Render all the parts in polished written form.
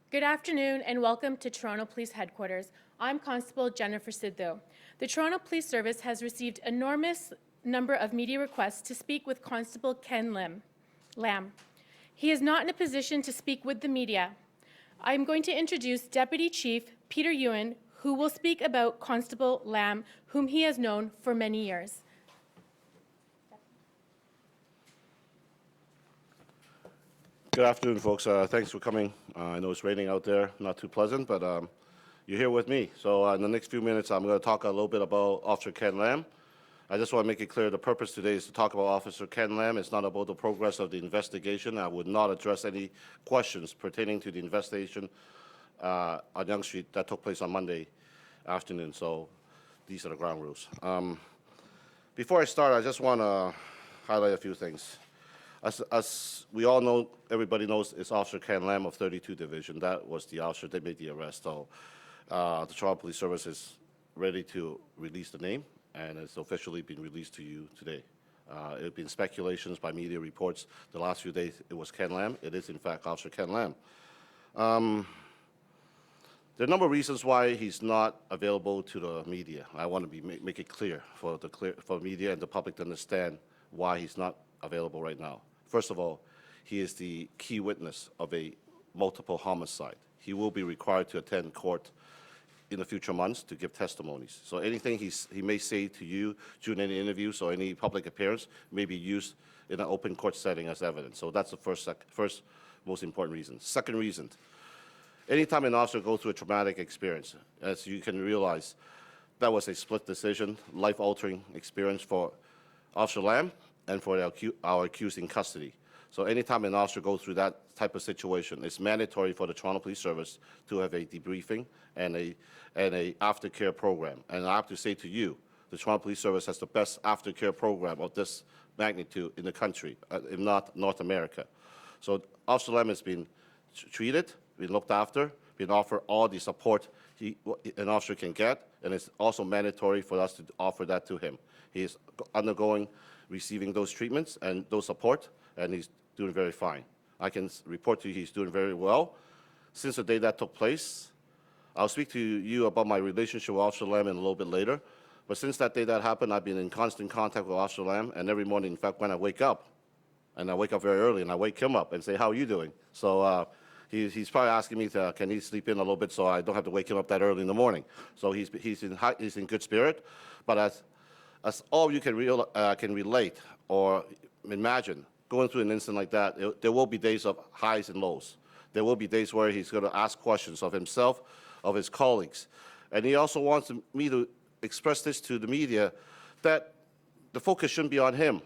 Good afternoon and welcome to Toronto Police Headquarters. I'm Constable Jennifer Sidhu. The Toronto Police Service has received enormous number of media requests to speak with Constable Ken Lam. He is not in a position to speak with the media. I'm going to introduce Deputy Chief Peter Yuen, who will speak about Constable Lam, whom he has known for many years. Good afternoon, folks. Thanks for coming. I know it's raining out there, not too pleasant, but you're here with me. So in the next few minutes, I'm going to talk a little bit about Officer Ken Lam. I just want to make it clear the purpose today is to talk about Officer Ken Lam. It's not about the progress of the investigation. I would not address any questions pertaining to the investigation on Yonge Street that took place on Monday afternoon. So these are the ground rules. Before I start, I just want to highlight a few things. As we all know, everybody knows, it's Officer Ken Lam of 32 Division. That was the officer that made the arrest. So the Toronto Police Service is ready to release the name, and it's officially been released to you today. It has been speculations by media reports the last few days it was Ken Lam. It is, in fact, Officer Ken Lam. There are a number of reasons why he's not available to the media. I want to make it clear for media and the public to understand why he's not available right now. First of all, he is the key witness of a multiple homicide. He will be required to attend court in the future months to give testimonies. So anything he may say to you during any interviews or any public appearance may be used in an open court setting as evidence. So that's the first most important reason. Second reason, anytime an officer goes through a traumatic experience, as you can realize, that was a split decision, life-altering experience for Officer Lam and for our accused in custody. So anytime an officer goes through that type of situation, it's mandatory for the Toronto Police Service to have a debriefing and a aftercare program. And I have to say to you, the Toronto Police Service has the best aftercare program of this magnitude in the country, if not North America. So Officer Lam has been treated, been looked after, been offered all the support an officer can get, and it's also mandatory for us to offer that to him. He is receiving those treatments and those support, and he's doing very fine. I can report to you he's doing very well. Since the day that took place, I'll speak to you about my relationship with Officer Lam in a little bit later, but since that day that happened, I've been in constant contact with Officer Lam, and every morning, in fact, when I wake up, and I wake up very early, and I wake him up and say, how are you doing? So he's probably asking me, can he sleep in a little bit so I don't have to wake him up that early in the morning. So he's in good spirit, but as all of you can relate or imagine, going through an incident like that, there will be days of highs and lows. There will be days where he's going to ask questions of himself, of his colleagues. And he also wants me to express this to the media, that the focus shouldn't be on him.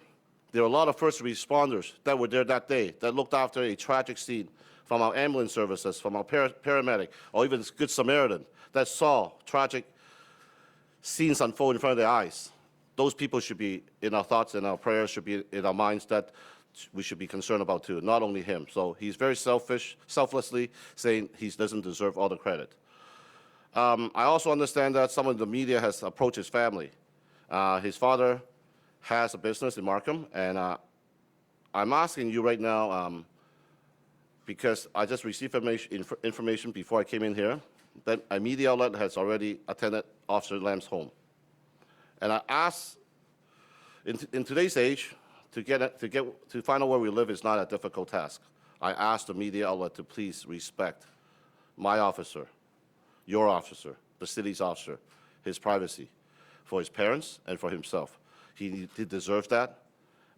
There are a lot of first responders that were there that day that looked after a tragic scene, from our ambulance services, from our paramedic, or even Good Samaritan, that saw tragic scenes unfold in front of their eyes. Those people should be in our thoughts and our prayers, should be in our minds, that we should be concerned about too, not only him. So he's very selflessly saying he doesn't deserve all the credit. I also understand that some of the media has approached his family. His father has a business in Markham, and I'm asking you right now, because I just received information before I came in here, that a media outlet has already attended Officer Lam's home. And I ask, in today's age, to find out where we live is not a difficult task. I ask the media outlet to please respect my officer, your officer, the city's officer, his privacy, for his parents and for himself. He deserves that,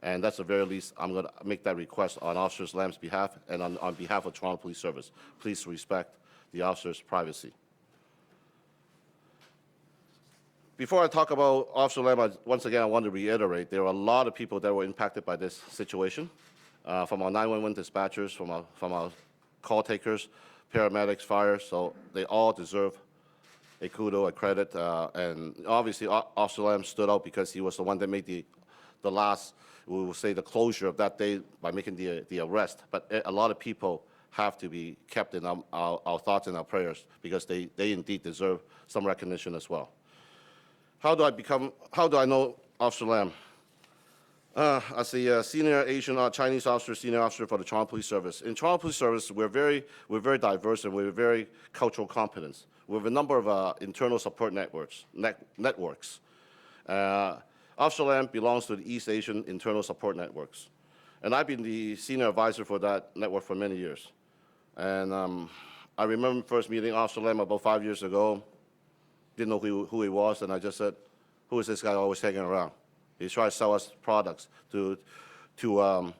and that's the very least I'm going to make that request on Officer Lam's behalf and on behalf of Toronto Police Service. Please respect the officer's privacy. Before I talk about Officer Lam, once again, I want to reiterate, there are a lot of people that were impacted by this situation, from our 911 dispatchers, from our call takers, paramedics, fire, so they all deserve a kudo, a credit, and obviously Officer Lam stood out because he was the one that made the last, we will say, the closure of that day by making the arrest. But a lot of people have to be kept in our thoughts and our prayers, because they indeed deserve some recognition as well. How do I know Officer Lam? As the senior Asian Chinese officer, senior officer for the Toronto Police Service. In Toronto Police Service, we're very diverse and we're very cultural competence. We have a number of internal support networks. Officer Lam belongs to the East Asian Internal Support Networks. And I've been the senior advisor for that network for many years. And I remember first meeting Officer Lam about 5 years ago. Didn't know who he was, and I just said, who is this guy always hanging around? He's trying to sell us products to further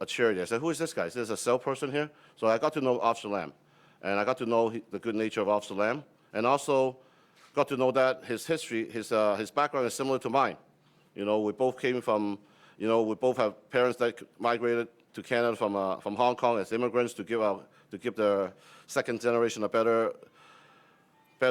a charity. I said, who is this guy? Is this a salesperson here? So I got to know Officer Lam, and I got to know the good nature of Officer Lam, and also got to know that his history, his background is similar to mine. You know, we both came from, you know, we both have parents that migrated to Canada from Hong Kong as immigrants to give their second generation a better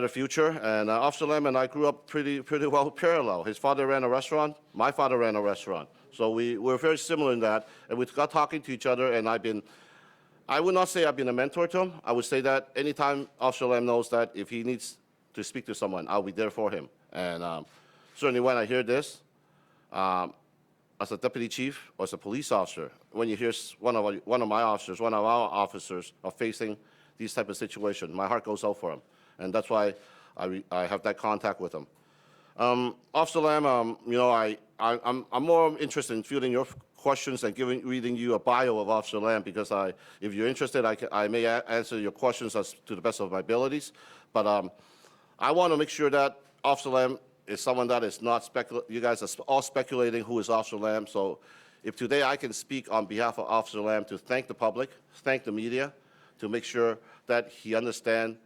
future. And Officer Lam and I grew up pretty well parallel. His father ran a restaurant. My father ran a restaurant. So we're very similar in that. And we got talking to each other, and I would not say I've been a mentor to him. I would say that anytime Officer Lam knows that if he needs to speak to someone, I'll be there for him. And certainly when I hear this, as a deputy chief or as a police officer, when you hear one of our officers are facing these type of situations, my heart goes out for him. And that's why I have that contact with him. Officer Lam, you know, I'm more interested in fielding your questions and reading you a bio of Officer Lam, because if you're interested, I may answer your questions as to the best of my abilities. But I want to make sure that Officer Lam is someone that is not you guys are all speculating who is Officer Lam. So if today I can speak on behalf of Officer Lam to thank the public, thank the media, to make sure that he understands.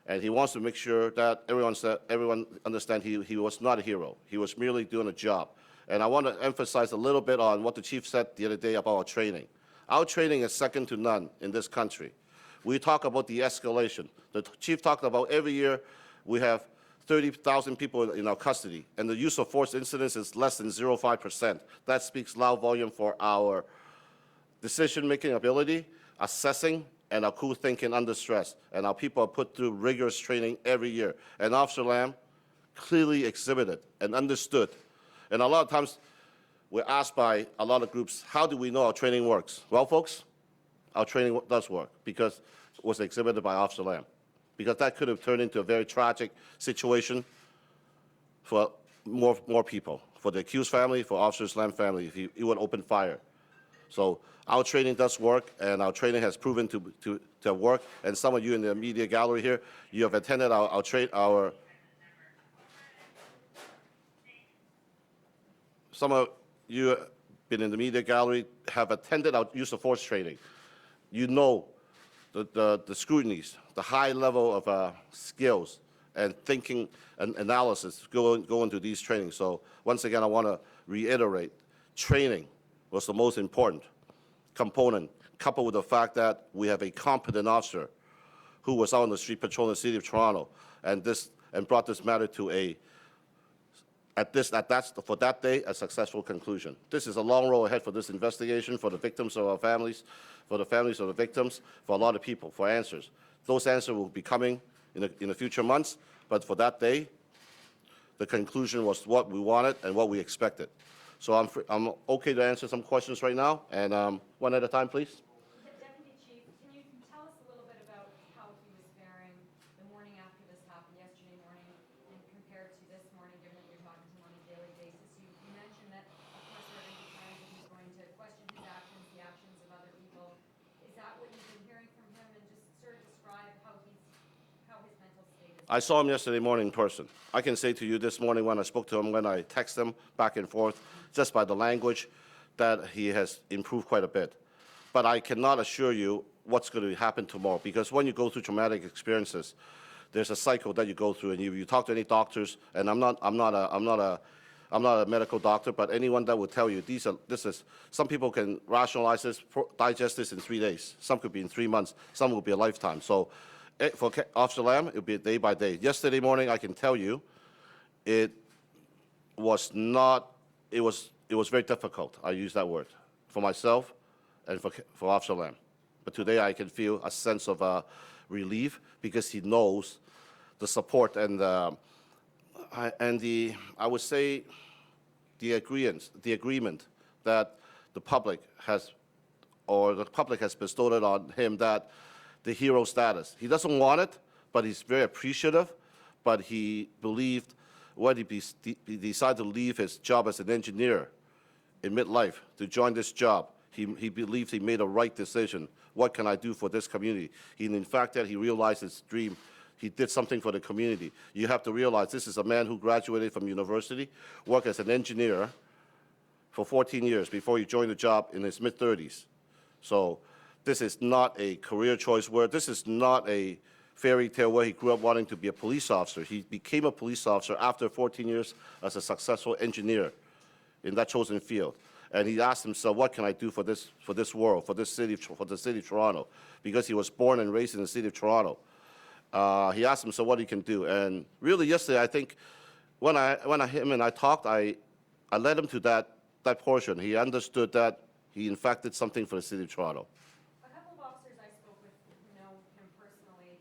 And he wants to make sure that everyone understands he was not a hero. He was merely doing a job. And I want to emphasize a little bit on what the chief said the other day about our training. Our training is second to none in this country. We talk about the escalation. The chief talked about every year we have 30,000 people in our custody, and the use of force incidence is less than 0.5%. That speaks loud volume for our decision-making ability, assessing, and our cool thinking under stress. And our people are put through rigorous training every year. And Officer Lam clearly exhibited and understood. And a lot of times we're asked by a lot of groups, how do we know our training works? Well, folks, our training does work because it was exhibited by Officer Lam. Because that could have turned into a very tragic situation for more people, for the accused family, for Officer Lam's family, if he would open fire. So our training does work, and our training has proven to work. And some of you in the media gallery here, you have attended some of you have been in the media gallery, have attended our use of force training. You know the scrutinies, the high level of skills and thinking and analysis go into these trainings. So once again, I want to reiterate, training was the most important component, coupled with the fact that we have a competent officer who was out on the street patrolling the city of Toronto, and brought this matter to for that day, a successful conclusion. This is a long road ahead for this investigation, for the victims of our families, for the families of the victims, for a lot of people, for answers. Those answers will be coming in the future months, but for that day, the conclusion was what we wanted and what we expected. So I'm okay to answer some questions right now, and one at a time, please. Deputy Chief, can you tell us a little bit about how he was faring the morning after this happened, yesterday morning, and compared to this morning, given that you're talking to him on a daily basis? You mentioned that, of course, there are going to be times when he's going to question his actions, the actions of other people. Is that what you've been hearing from him? And just sort of describe how his mental state is. I saw him yesterday morning in person. I can say to you this morning when I spoke to him, when I text him back and forth, just by the language, that he has improved quite a bit. But I cannot assure you what's going to happen tomorrow, because when you go through traumatic experiences, there's a cycle that you go through, and you talk to any doctors, and I'm not a medical doctor, but anyone that will tell you some people can rationalize this, digest this in 3 days. Some could be in 3 months. Some will be a lifetime. So for Officer Lam, it will be day by day. Yesterday morning, I can tell you, it was very difficult. I use that word for myself and for Officer Lam. But today I can feel a sense of relief, because he knows the support and I would say the agreement that the public has bestowed it on him, that the hero status. He doesn't want it, but he's very appreciative. But he believed when he decided to leave his job as an engineer in midlife to join this job, he believed he made a right decision. What can I do for this community? In fact, that he realized his dream. He did something for the community. You have to realize this is a man who graduated from university, worked as an engineer for 14 years before he joined the job in his mid-30s. So this is not a career choice where this is not a fairy tale where he grew up wanting to be a police officer. He became a police officer after 14 years as a successful engineer in that chosen field. And he asked himself, what can I do for this world, for the city of Toronto? Because he was born and raised in the city of Toronto. He asked himself what he can do. And really yesterday, I think, when him and I talked, I led him to that portion. He understood that he, in fact, did something for the city of Toronto. A couple of officers I spoke with who know him personally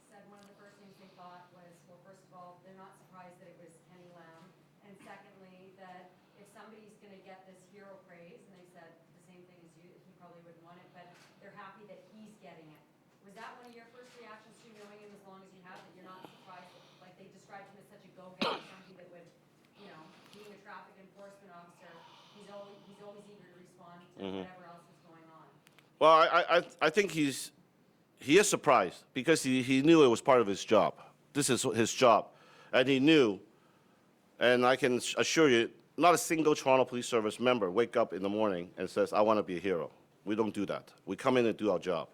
said one of the first things they thought was, well, first of all, they're not surprised that it was Kenny Lam, and secondly, that if somebody's going to get this hero praise, and they said the same thing as you, he probably wouldn't want it, but they're happy that he's getting it. Was that one of your first reactions to knowing him as long as you have, that you're not surprised, like they described him as such a go-getter, somebody that would, you know, being a traffic enforcement officer, he's always eager to respond to whatever else is going on? Well, I think he is surprised because he knew it was part of his job. This is his job. And he knew, and I can assure you, not a single Toronto Police Service member wake up in the morning and says, I want to be a hero. We don't do that. We come in and do our job.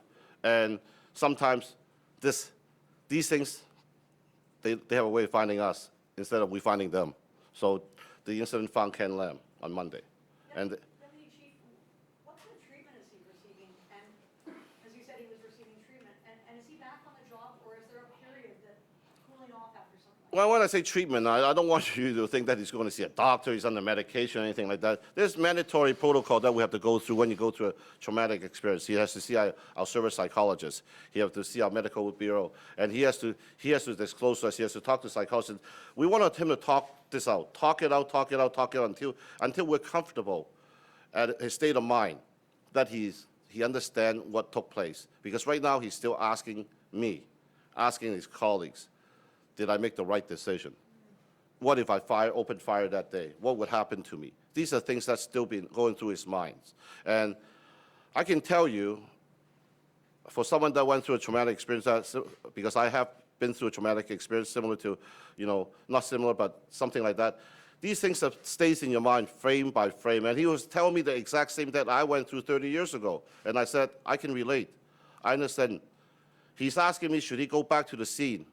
And sometimes these things, they have a way of finding us instead of we finding them. So the incident found Ken Lam on Monday. And Deputy Chief, what kind of treatment is he receiving? And as you said, he was receiving treatment. And is he back on the job, or is there a period that cooling off after something like that? well, when I say treatment, I don't want you to think that he's going to see a doctor, he's under medication, or anything like that. There's mandatory protocol that we have to go through when you go through a traumatic experience. He has to see our service psychologist. He has to see our medical bureau. And he has to disclose to us. He has to talk to psychologists. We wanted him to talk this out, talk it out until we're comfortable at his state of mind, that he understands what took place. Because right now he's still asking me, asking his colleagues, did I make the right decision? What if I opened fire that day? What would happen to me? These are things that's still been going through his mind. And I can tell you, for someone that went through a traumatic experience, because I have been through a traumatic experience similar to, not similar, but something like that, these things that stays in your mind frame by frame. And he was telling me the exact same that I went through 30 years ago. And I said, I can relate. I understand. He's asking me, should he go back to the scene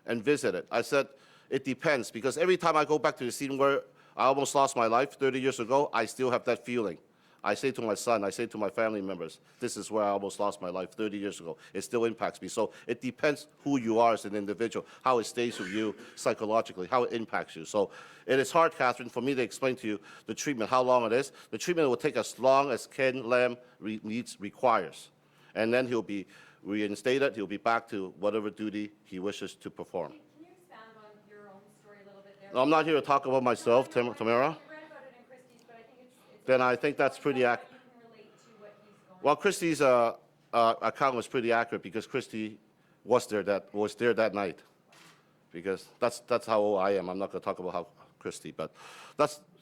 and visit it? I said, it depends, because every time I go back to the scene where I almost lost my life 30 years ago, I still have that feeling. I say to my son, I say to my family members, this is where I almost lost my life 30 years ago. It still impacts me. So it depends who you are as an individual, how it stays with you psychologically, how it impacts you. So it is hard, Catherine, for me to explain to you the treatment, how long it is. The treatment will take as long as Ken Lam requires. And then he'll be reinstated. He'll be back to whatever duty he wishes to perform. Can you expand on your own story a little bit there? No, I'm not here to talk about myself, Tamara. You read about it in Christie's, but I think it's Then I think that's pretty you accurate. can relate to what he's going Well, Christie's account was pretty accurate because Christie was there that night. Because that's how old I am. I'm not going to talk about how Christie, but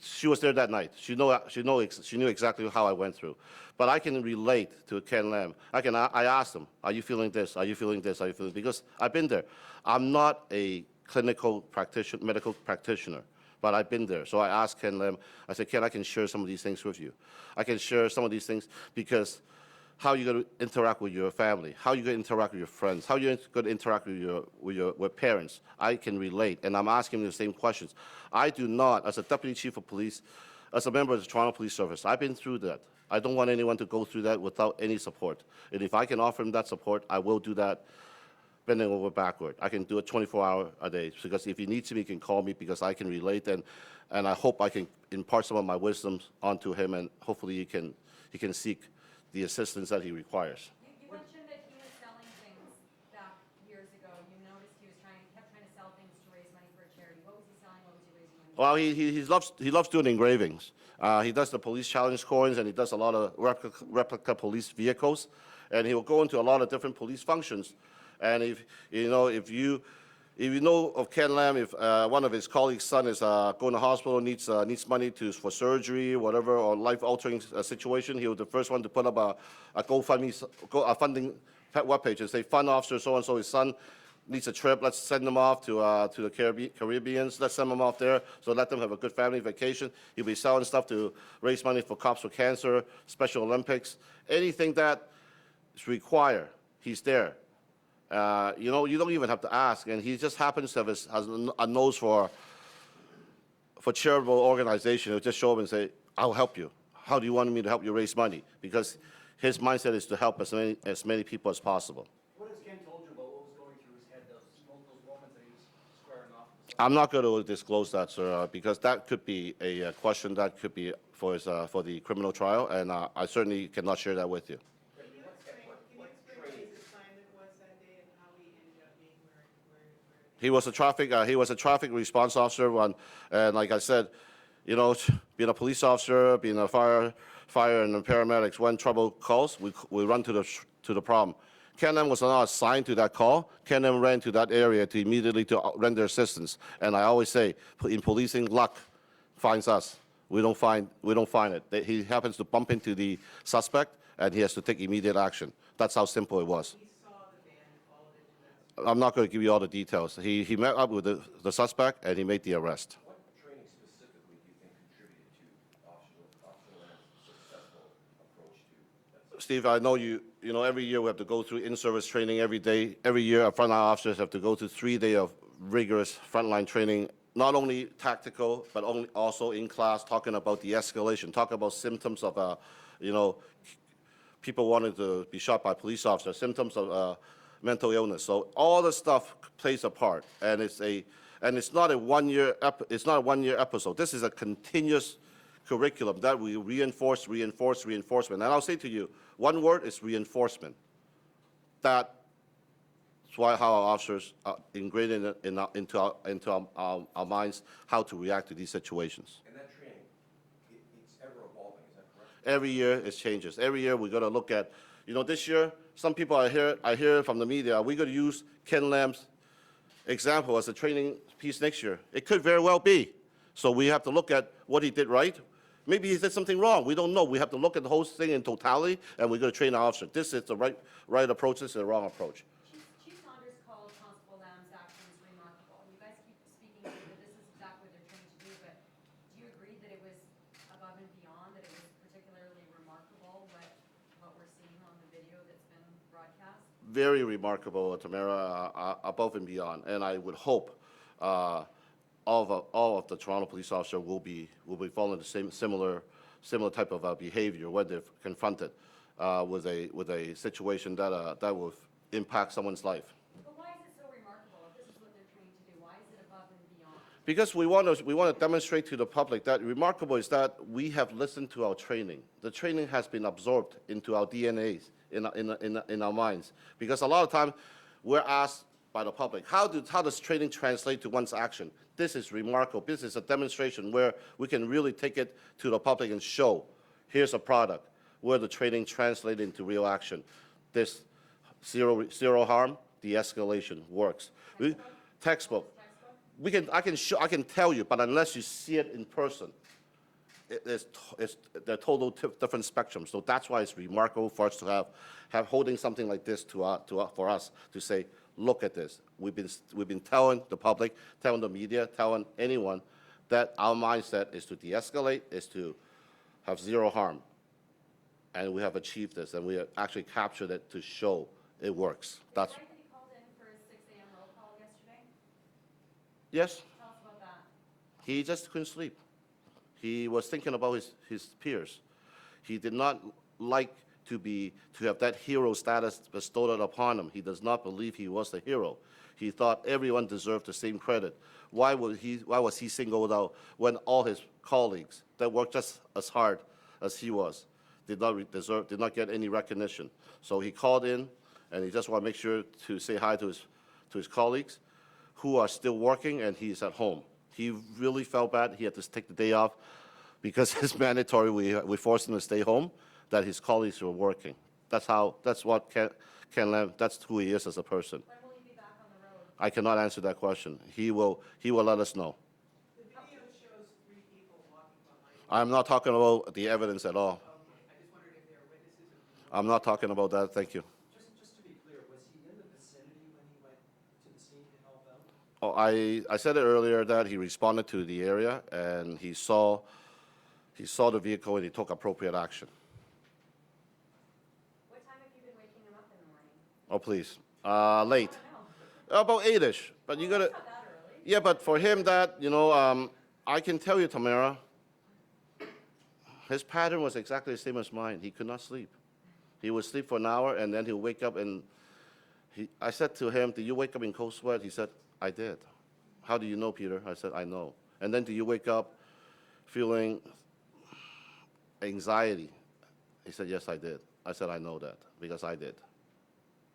she was there that night. She knew exactly how I went through. But I can relate to Ken Lam. I asked him, are you feeling this? Are you feeling this? Are you feeling? Because I've been there. I'm not a medical practitioner, but I've been there. So I asked Ken Lam, I said, Ken, I can share some of these things with you. I can share some of these things because how are you going to interact with your family? How are you going to interact with your friends? How are you going to interact with your parents? I can relate, and I'm asking the same questions. I do not, as a deputy chief of police, as a member of the Toronto Police Service, I've been through that. I don't want anyone to go through that without any support. And if I can offer him that support, I will do that bending over backward. I can do it 24 hours a day, because if he needs me, he can call me, because I can relate, and I hope I can impart some of my wisdoms onto him, and hopefully he can seek the assistance that he requires. You mentioned that he was selling things back years ago. You noticed he kept trying to sell things to raise money for a charity. What was he selling? What was he raising money Well, he loves doing engravings. He does the police challenge coins, and he does a lot of replica police vehicles, and he will go into a lot of different police functions. And if you know of Ken Lam, if one of his colleagues' son is going to hospital, needs money for surgery, whatever, or life-altering situation, he was the first one to put up a GoFundMe, a funding webpage and say, fund officer so-and-so, his son needs a trip, let's send them off to the Caribbeans, let's send them off there, so let them have a good family vacation. He'll be selling stuff to raise money for Cops for Cancer, Special Olympics, anything that is required, he's there. You don't even have to ask, and he just happens to have has a nose for charitable organization. He'll just show up and say, I'll help you. How do you want me to help you raise money? Because his mindset is to help as many people as possible. What has Ken told you about what was going through his head, those moments that he was squaring off? I'm not going to disclose that, sir, because that could be a question that could be for the criminal trial, and I certainly cannot share that with you. Can you explain what his assignment was that day and how he ended up being where He was a traffic response officer, and like I said, being a police officer, being a fire and paramedics, when trouble calls, we run to the problem. Ken Lam was not assigned to that call. Ken Lam ran to that area to immediately to render assistance. And I always say, in policing, luck finds us. We don't find it. He happens to bump into the suspect, and he has to take immediate action. That's how simple it was. he saw the van and followed it to that? I'm not going to give you all the details. He met up with the suspect, and he made the arrest. What training specifically do you think contributed to Officer Lam's successful approach to that? Steve, I know every year we have to go through in-service training every day. Every year, our frontline officers have to go through 3 days of rigorous frontline training, not only tactical, but also in class, talking about the escalation, talking about symptoms of, people wanting to be shot by police officers, symptoms of mental illness. So all this stuff plays a part, and it's not a one-year episode. This is a continuous curriculum that we reinforcement. And I'll say to you, one word is reinforcement. That's how our officers are ingrained into our minds how to react to these situations. And that training, it's ever evolving, is that correct? Every year it changes. Every year we got to look at, this year, some people I hear from the media, are we going to use Ken Lam's example as a training piece next year? It could very well be. So we have to look at what he did right. Maybe he did something wrong. We don't know. We have to look at the whole thing in totality, and we're going to train our officer. This is the right approach. This is the wrong approach. Chief Saunders called Constable Lam's actions remarkable. You guys keep speaking that this is exactly what they're trained to do, but do you agree that it was above and beyond, that it was particularly remarkable what we're seeing on the video that's been broadcast? Very remarkable, Tamara, above and beyond. And I would hope all of the Toronto police officers will be following the similar type of behavior when they're confronted with a situation that will impact someone's life. But why is it so remarkable? If this is what they're trained to do, why is it above and beyond? Because we want to demonstrate to the public that remarkable is that we have listened to our training. The training has been absorbed into our DNAs, in our minds. Because a lot of times we're asked by the public, how does training translate to one's action? This is remarkable. This is a demonstration where we can really take it to the public and show, here's a product where the training translated into real action. This zero harm, de-escalation works. Textbook. I can tell you, but unless you see it in person, they're total different spectrums. So that's why it's remarkable for us to have holding something like this for us to say, look at this. We've been telling the public, telling the media, telling anyone that our mindset is to de-escalate, is to have zero harm. And we have achieved this, and we have actually captured it to show it works. That's Is it right that he called in for his 6 a.m. roll call yesterday? yes. Tell us about that. He just couldn't sleep. He was thinking about his peers. He did not like to have that hero status bestowed upon him. He does not believe he was the hero. He thought everyone deserved the same credit. Why was he singled out when all his colleagues that worked just as hard as he was did not get any recognition? So he called in, and he just wanted to make sure to say hi to his colleagues who are still working, and he's at home. He really felt bad. He had to take the day off because it's mandatory. We forced him to stay home, that his colleagues were working. That's what Ken Lam, that's who he is as a person. When will he be back on the road? I cannot answer that question. He will let us know. The video shows 3 people walking behind him. I'm not talking about the evidence at all. Okay, I just wondered if there are witnesses of the I'm not talking about that. Thank you. Just to be clear, was he in the vicinity when he went to the scene to help out? Oh, I said it earlier that he responded to the area and he saw the vehicle and he took appropriate action. What time have you been waking him up in the morning? Oh, please. Late. No, About 8-ish. But you gotta. it's not that early. Yeah, but for him, that, I can tell you, Tamara, his pattern was exactly the same as mine. He could not sleep. He would sleep for an hour, and then he'll wake up, and I said to him, "Did you wake up in cold sweat?" He said, "I did." "How do you know, Peter?" I said, "I know." "And then do you wake up feeling anxiety?" He said, "Yes, I did." I said, "I know that, because I did.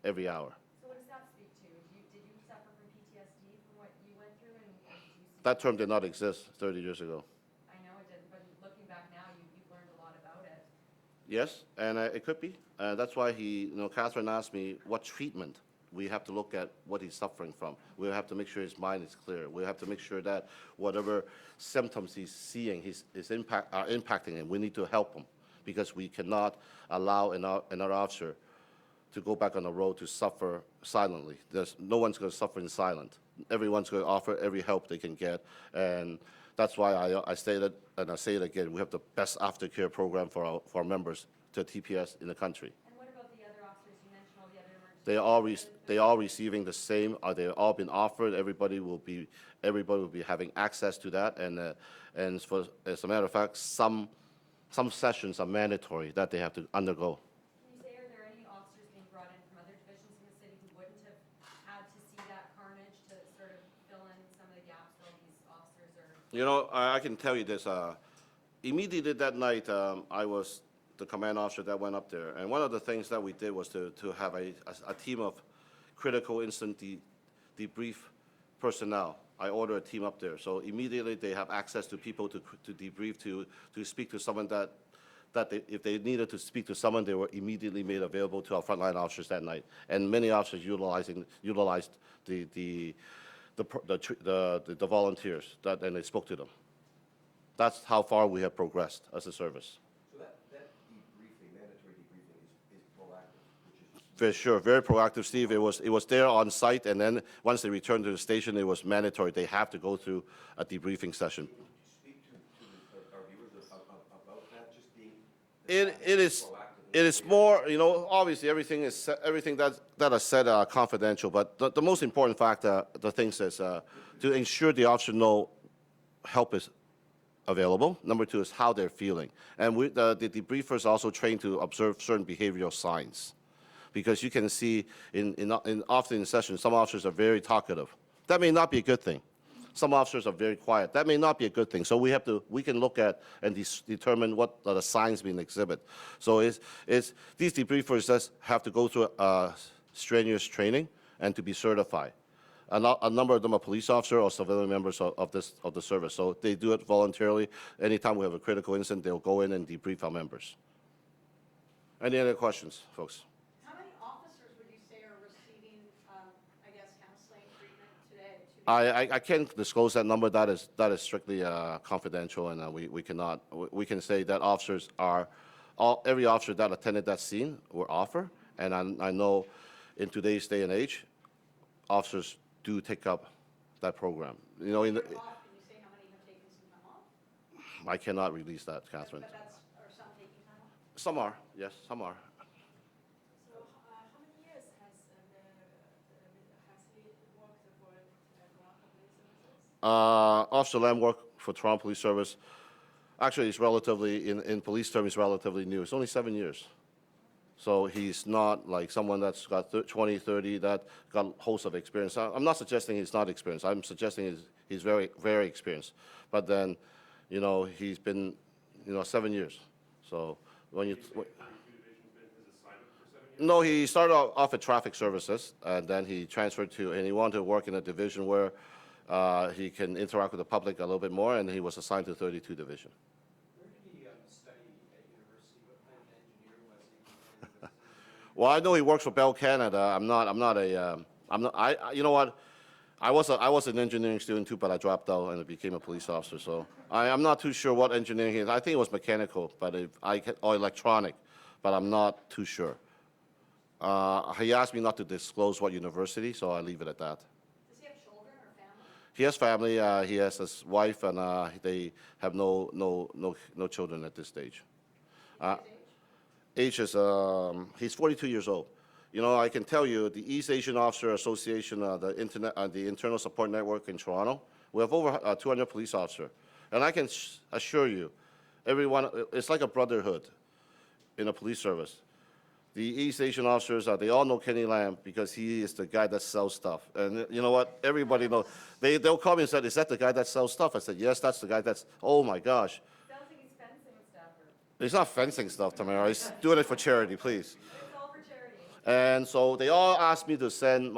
Every hour." So what does that speak to? Did you suffer from PTSD from what you went through, and do you see? That term did not exist 30 years ago. I know it didn't, but looking back now, you've learned a lot about it. Yes, and it could be. That's why Catherine asked me what treatment. We have to look at what he's suffering from. We have to make sure his mind is clear. We have to make sure that whatever symptoms he's seeing are impacting him. We need to help him, because we cannot allow another officer to go back on the road to suffer silently. No one's going to suffer in silence. Everyone's going to offer every help they can get, and that's why I stated, and I say it again, we have the best aftercare program for our members to TPS in the country. And what about the other officers? You mentioned all the other emergency. They all receiving the same. They've all been offered. Everybody will be having access to that, and as a matter of fact, some sessions are mandatory that they have to undergo. Can you say, are there any officers being brought in from other divisions in the city who wouldn't have had to see that carnage to sort of fill in some of the gaps while these officers are? I can tell you this. Immediately that night, I was the command officer that went up there, and one of the things that we did was to have a team of critical incident debrief personnel. I ordered a team up there, so immediately they have access to people to debrief, to speak to someone that if they needed to speak to someone, they were immediately made available to our frontline officers that night. And many officers utilized the volunteers and they spoke to them. That's how far we have progressed as a service. So that debriefing, mandatory debriefing is proactive, which is. For sure, very proactive, Steve. It was there on site, and then once they returned to the station, it was mandatory. They have to go through a debriefing session. Would you speak to our viewers about that, just being. It is more, obviously everything that is said are confidential, but the most important factor, the things is to ensure the officer know help is available. Number 2 is how they're feeling. And the debriefers are also trained to observe certain behavioral signs, because you can see often in sessions, some officers are very talkative. That may not be a good thing. Some officers are very quiet. That may not be a good thing. So we can look at and determine what are the signs being exhibited. So these debriefers just have to go through strenuous training and to be certified. A number of them are police officers or civilian members of the service. So they do it voluntarily. Anytime we have a critical incident, they'll go in and debrief our members. Any other questions, folks? How many officers would you say are receiving, counseling treatment today? I can't disclose that number. That is strictly confidential, and we cannot. We can say that every officer that attended that scene were offered, and I know in today's day and age, officers do take up that program. Can you say how many have taken some time off? I cannot release that, Catherine. But are some taking time off? Some are, yes, some are. So, how many years has he worked for Toronto Police Services? Officer Lam worked for Toronto Police Service. Actually, he's relatively, in police terms, he's relatively new. It's only 7 years. So he's not like someone that's got 20, 30, that got a host of experience. I'm not suggesting he's not experienced. I'm suggesting he's very, very experienced. But then, he's been, 7 years. So when you... No, he started off at traffic services, and then he transferred and he wanted to work in a division where he can interact with the public a little bit more, and he was assigned to 32 Division. Where did he study at university? What kind of engineer was he? And was he Well, I know he works for Bell Canada. You know what? I was an engineering student too, but I dropped out and became a police officer. So I'm not too sure what engineering he is. I think it was mechanical, but or electronic, but I'm not too sure. He asked me not to disclose what university, so I leave it at that. Does he have children or family? He has family. He has his wife, and they have no children at this stage. Age is he's 42 years old. You know, I can tell you, the East Asian Officer Association, the Internal Support Network in Toronto, we have over 200 police officers, and I can assure you, everyone, it's like a brotherhood in a police service. The East Asian officers, they all know Kenny Lam because he is the guy that sells stuff. And you know what? Everybody knows. They'll call me and say, "Is that the guy that sells stuff?" I said, "Yes, that's the guy that's." Oh my gosh! Sounds like he's fencing stuff, or He's not fencing stuff, Tamara. He's doing it for charity, please. it's all for charity. And so they all asked me to send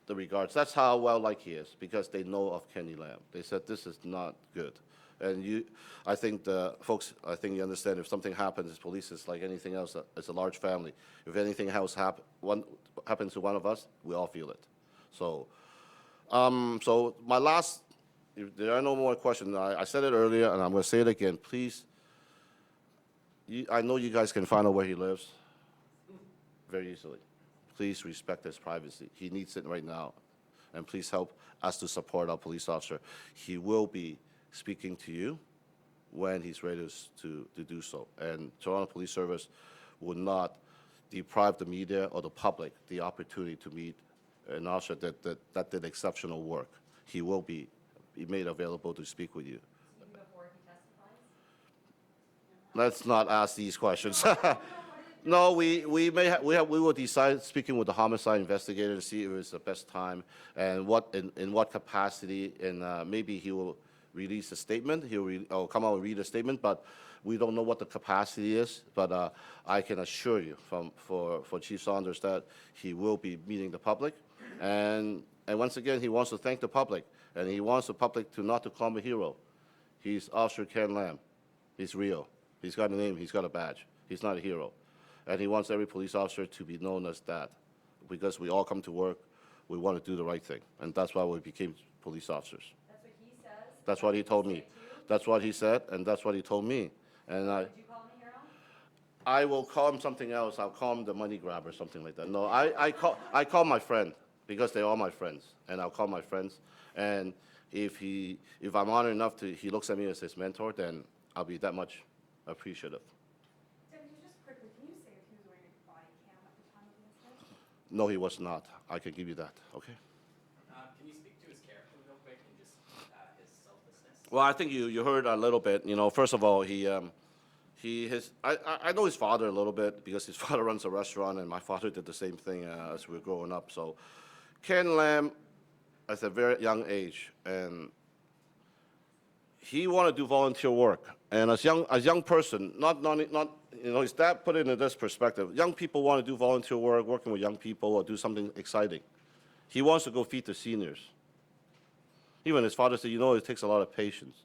the regards. That's how well-liked he is, because they know of Kenny Lam. They said, this is not good. And I think folks, I think you understand, if something happens, police is like anything else. It's a large family. If anything else happens to one of us, we all feel it. So, so my last, if there are no more questions, I said it earlier, and I'm going to say it again. Please, I know you guys can find out where he lives very easily. Please respect his privacy. He needs it right now. And please help us to support our police officer. He will be speaking to you when he's ready to do so. And Toronto Police Service will not deprive the media or the public the opportunity to meet an officer that did exceptional work. He will be made available to speak with you. Even before he testifies? Let's not ask these questions. No, we will decide, speaking with the homicide investigator, to see if it's the best time and in what capacity, and maybe he will release a statement. He'll come out and read a statement, but we don't know what the capacity is. But I can assure you, for Chief Saunders, that he will be meeting the public, and once again, he wants to thank the public, and he wants the public not to call him a hero. He's Officer Ken Lam. He's real. He's got a name. He's got a badge. He's not a hero. And he wants every police officer to be known as that, because we all come to work, we want to do the right thing, and that's why we became police officers. That's what he says? That's what he told me. That's what he said, and that's what he told me. And Would you call him a hero? I will call him something else. I'll call him the money grabber, something like that. No, I call my friend, because they're all my friends, and I'll call my friends. And if I'm honored enough he looks at me as his mentor, then I'll be that much appreciative. Just quickly, can you say if he was wearing a body cam at the time of the incident? No, he was not. I can give you that, okay? Can you speak to his character real quick and just his selflessness? Well, I think you heard a little bit. You know, first of all, I know his father a little bit, because his father runs a restaurant, and my father did the same thing as we were growing up. So, Ken Lam, at a very young age, and he wanted to do volunteer work. And as young person, not you know, his dad put it in this perspective. Young people want to do volunteer work, working with young people, or do something exciting. He wants to go feed the seniors. Even his father said, you know, it takes a lot of patience,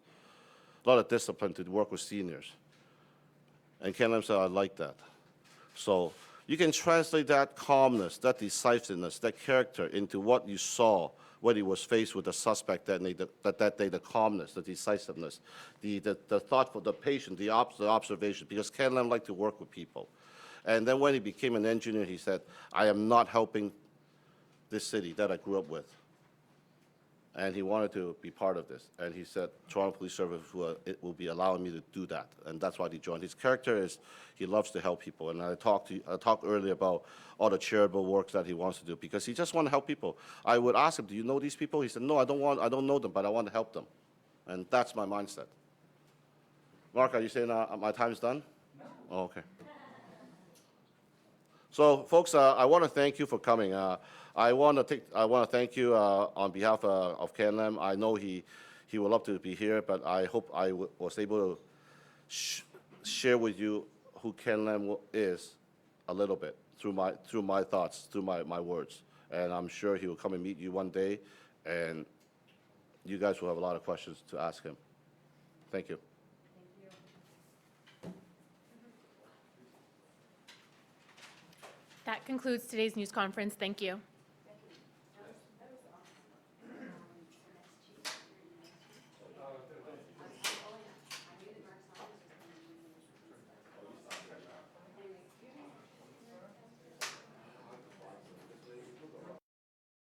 a lot of discipline to work with seniors. And Ken Lam said, I like that. So you can translate that calmness, that decisiveness, that character into what you saw when he was faced with the suspect that day, the calmness, the decisiveness, the thoughtful, the patience, the observation, because Ken Lam liked to work with people. And then when he became an engineer, he said, I am not helping this city that I grew up with. And he wanted to be part of this. And he said, Toronto Police Service will be allowing me to do that. And that's why he joined. His character is, he loves to help people. And I talked earlier about all the charitable work that he wants to do, because he just wants to help people. I would ask him, do you know these people? He said, no, I don't know them, but I want to help them. And that's my mindset. Mark, are you saying my time's done? No. Oh, okay. So, folks, I want to thank you for coming. I want to thank you on behalf of Ken Lam. I know he would love to be here, but I hope I was able to share with you who Ken Lam is a little bit through my thoughts, through my words. And I'm sure he will come and meet you one day, and you guys will have a lot of questions to ask him. Thank you. That concludes today's news conference. Thank you.